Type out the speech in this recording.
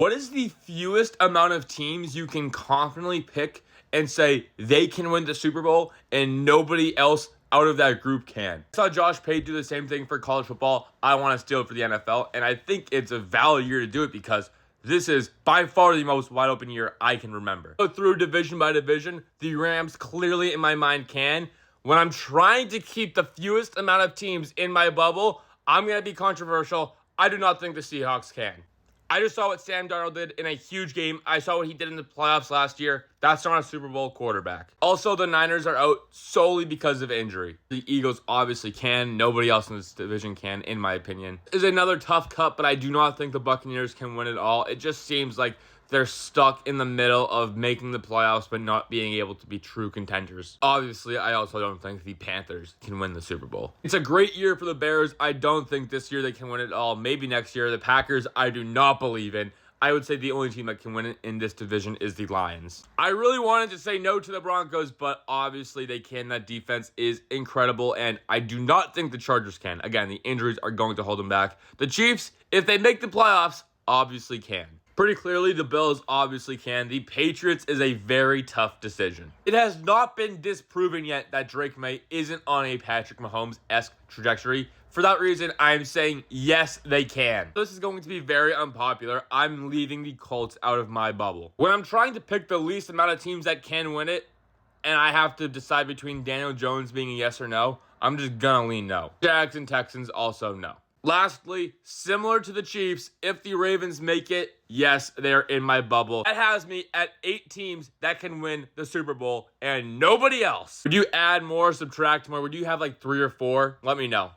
What is the fewest amount of teams you can confidently pick and say they can win the Super Bowl and nobody else out of that group can? I saw Josh Pate do the same thing for college football. I want to steal it for the NFL, and I think it's a valid year to do it because this is by far the most wide open year I can remember. Go through division by division, the Rams clearly in my mind can. When I'm trying to keep the fewest amount of teams in my bubble, I'm going to be controversial. I do not think the Seahawks can. I just saw what Sam Darnold did in a huge game. I saw what he did in the playoffs last year. That's not a Super Bowl quarterback. Also, the Niners are out solely because of injury. The Eagles obviously can. Nobody else in this division can, in my opinion. Is another tough cut, but I do not think the Buccaneers can win it all. It just seems like they're stuck in the middle of making the playoffs but not being able to be true contenders. Obviously, I also don't think the Panthers can win the Super Bowl. It's a great year for the Bears. I don't think this year they can win it all. Maybe next year. The Packers, I do not believe in. I would say the only team that can win it in this division is the Lions. I really wanted to say no to the Broncos, but obviously they can. That defense is incredible, and I do not think the Chargers can. Again, the injuries are going to hold them back. The Chiefs, if they make the playoffs, obviously can. Pretty clearly, the Bills obviously can. The Patriots is a very tough decision. It has not been disproven yet that Drake May isn't on a Patrick Mahomes-esque trajectory. For that reason, I'm saying yes, they can. This is going to be very unpopular. I'm leaving the Colts out of my bubble. When I'm trying to pick the least amount of teams that can win it, and I have to decide between Daniel Jones being a yes or no, I'm just gonna lean no. Jags and Texans also no. Lastly, similar to the Chiefs, if the Ravens make it, yes, they're in my bubble. That has me at 8 teams that can win the Super Bowl and nobody else. Would you add more, subtract more? Would you have like 3 or 4? Let me know.